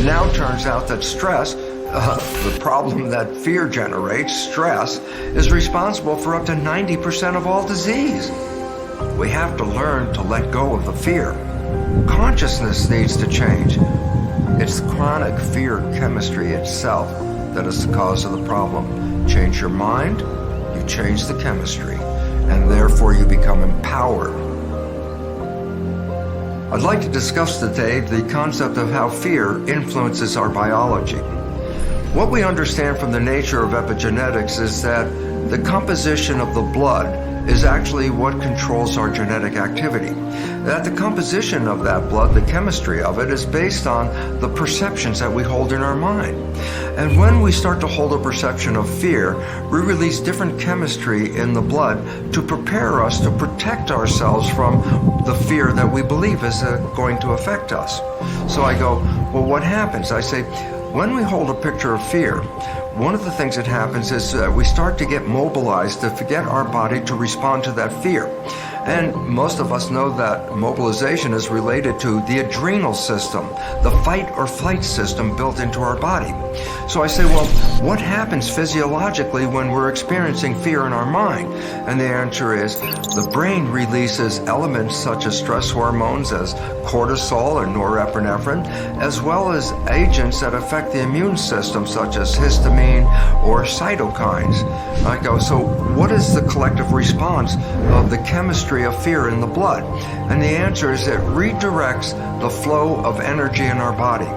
It now turns out that stress, the problem that fear generates, stress, is responsible for up to 90% of all disease. We have to learn to let go of the fear. Consciousness needs to change. It's chronic fear chemistry itself that is the cause of the problem. Change your mind, you change the chemistry, and therefore you become empowered. I'd like to discuss today the concept of how fear influences our biology. What we understand from the nature of epigenetics is that the composition of the blood is actually what controls our genetic activity. That the composition of that blood, the chemistry of it, is based on the perceptions that we hold in our mind. And when we start to hold a perception of fear, we release different chemistry in the blood to prepare us to protect ourselves from the fear that we believe is going to affect us. So I go, well, what happens? I say, when we hold a picture of fear, one of the things that happens is that we start to get mobilized to get our body to respond to that fear. And most of us know that mobilization is related to the adrenal system, the fight or flight system built into our body. So I say, well, what happens physiologically when we're experiencing fear in our mind? And the answer is the brain releases elements such as stress hormones as cortisol and norepinephrine, as well as agents that affect the immune system such as histamine or cytokines. I go, so what is the collective response of the chemistry of fear in the blood? And the answer is it redirects the flow of energy in our body.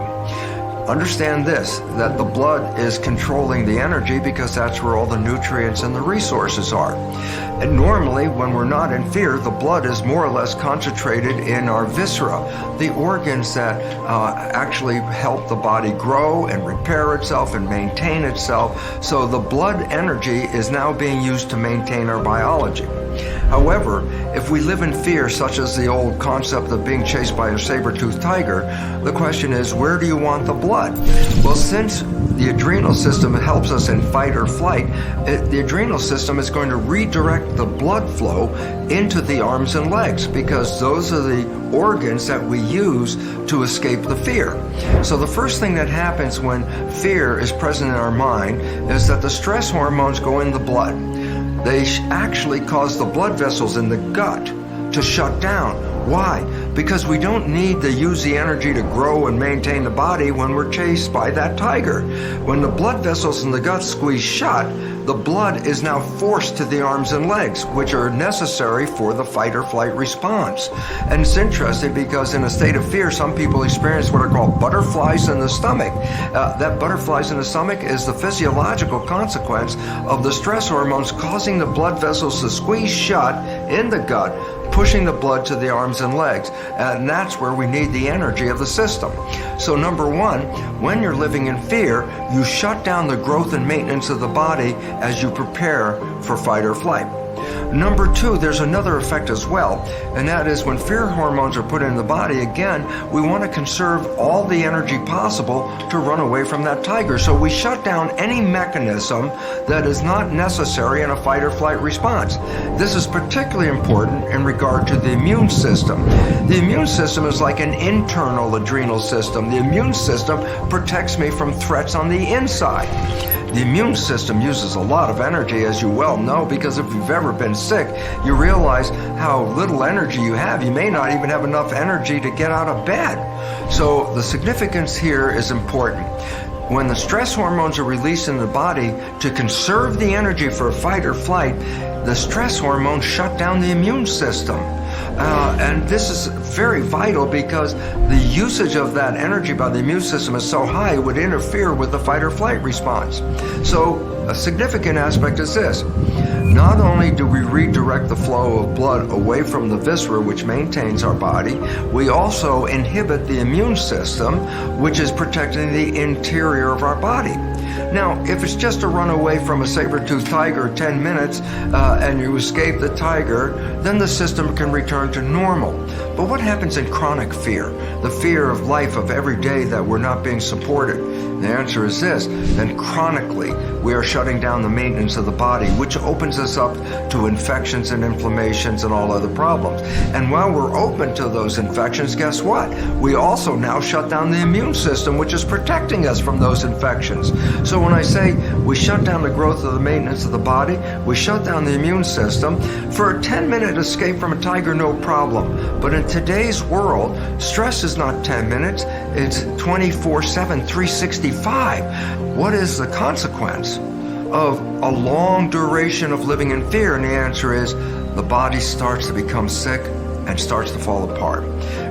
Understand this, that the blood is controlling the energy because that's where all the nutrients and the resources are. And normally, when we're not in fear, the blood is more or less concentrated in our viscera, the organs that actually help the body grow and repair itself and maintain itself. So the blood energy is now being used to maintain our biology. However, if we live in fear, such as the old concept of being chased by a saber-toothed tiger, the question is, where do you want the blood? Well, since the adrenal system helps us in fight or flight, the adrenal system is going to redirect the blood flow into the arms and legs because those are the organs that we use to escape the fear. So the first thing that happens when fear is present in our mind is that the stress hormones go in the blood. They actually cause the blood vessels in the gut to shut down. Why? Because we don't need to use the energy to grow and maintain the body when we're chased by that tiger. When the blood vessels in the gut squeeze shut, the blood is now forced to the arms and legs, which are necessary for the fight or flight response. And it's interesting because in a state of fear, some people experience what are called butterflies in the stomach. That butterflies in the stomach is the physiological consequence of the stress hormones causing the blood vessels to squeeze shut in the gut, pushing the blood to the arms and legs. And that's where we need the energy of the system. So number one, when you're living in fear, you shut down the growth and maintenance of the body as you prepare for fight or flight. Number two, there's another effect as well, and that is when fear hormones are put in the body, again, we want to conserve all the energy possible to run away from that tiger. So we shut down any mechanism that is not necessary in a fight or flight response. This is particularly important in regard to the immune system. The immune system is like an internal adrenal system. The immune system protects me from threats on the inside. The immune system uses a lot of energy, as you well know, because if you've ever been sick, you realize how little energy you have. You may not even have enough energy to get out of bed. So the significance here is important. When the stress hormones are released in the body to conserve the energy for fight or flight, the stress hormones shut down the immune system. And this is very vital because the usage of that energy by the immune system is so high it would interfere with the fight or flight response. So a significant aspect is this. Not only do we redirect the flow of blood away from the viscera, which maintains our body, we also inhibit the immune system, which is protecting the interior of our body. Now, if it's just a run away from a saber-toothed tiger 10 minutes and you escape the tiger, then the system can return to normal. But what happens in chronic fear? The fear of life of every day that we're not being supported. The answer is this: then chronically we are shutting down the maintenance of the body, which opens us up to infections and inflammations and all other problems. And while we're open to those infections, guess what? We also now shut down the immune system, which is protecting us from those infections. So when I say we shut down the growth of the maintenance of the body, we shut down the immune system. For a 10-minute escape from a tiger, no problem. But in today's world, stress is not 10 minutes, it's 24/7, 365. What is the consequence of a long duration of living in fear? And the answer is the body starts to become sick and starts to fall apart.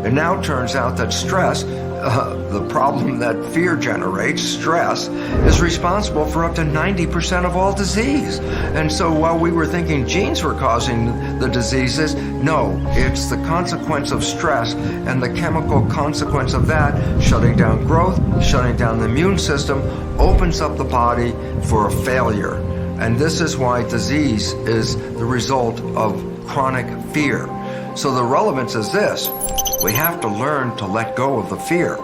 It now turns out that stress, the problem that fear generates, stress, is responsible for up to 90% of all disease. And so while we were thinking genes were causing the diseases, no, it's the consequence of stress and the chemical consequence of that, shutting down growth, shutting down the immune system, opens up the body for a failure. And this is why disease is the result of chronic fear. So the relevance is this: we have to learn to let go of the fear.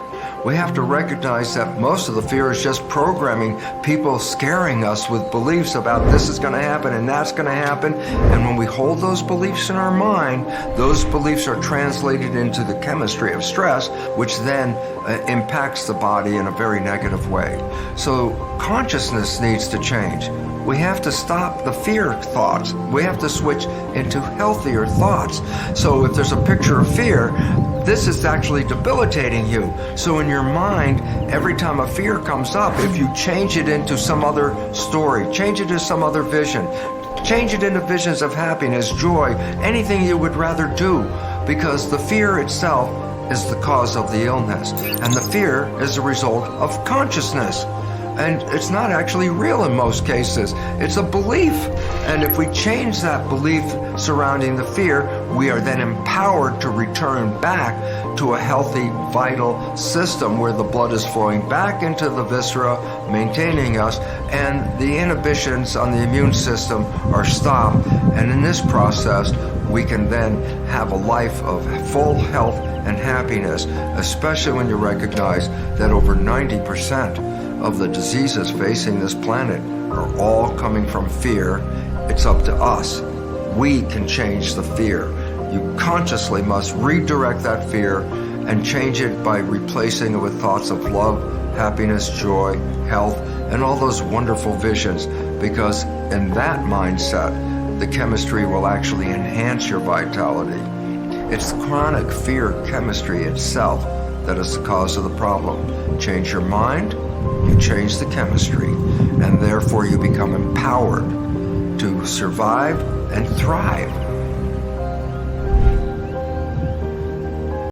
We have to recognize that most of the fear is just programming, people scaring us with beliefs about this is going to happen and that's going to happen. And when we hold those beliefs in our mind, those beliefs are translated into the chemistry of stress, which then impacts the body in a very negative way. So consciousness needs to change. We have to stop the fear thoughts. We have to switch into healthier thoughts. So if there's a picture of fear, this is actually debilitating you. So in your mind, every time a fear comes up, if you change it into some other story, change it to some other vision, change it into visions of happiness, joy, anything you would rather do, because the fear itself is the cause of the illness, and the fear is the result of consciousness. And it's not actually real in most cases. It's a belief. And if we change that belief surrounding the fear, we are then empowered to return back to a healthy, vital system where the blood is flowing back into the viscera, maintaining us, and the inhibitions on the immune system are stopped. And in this process, we can then have a life of full health and happiness, especially when you recognize that over 90% of the diseases facing this planet are all coming from fear. It's up to us. We can change the fear. You consciously must redirect that fear and change it by replacing it with thoughts of love, happiness, joy, health, and all those wonderful visions, because in that mindset, the chemistry will actually enhance your vitality. It's chronic fear chemistry itself that is the cause of the problem. Change your mind, you change the chemistry, and therefore you become empowered to survive and thrive.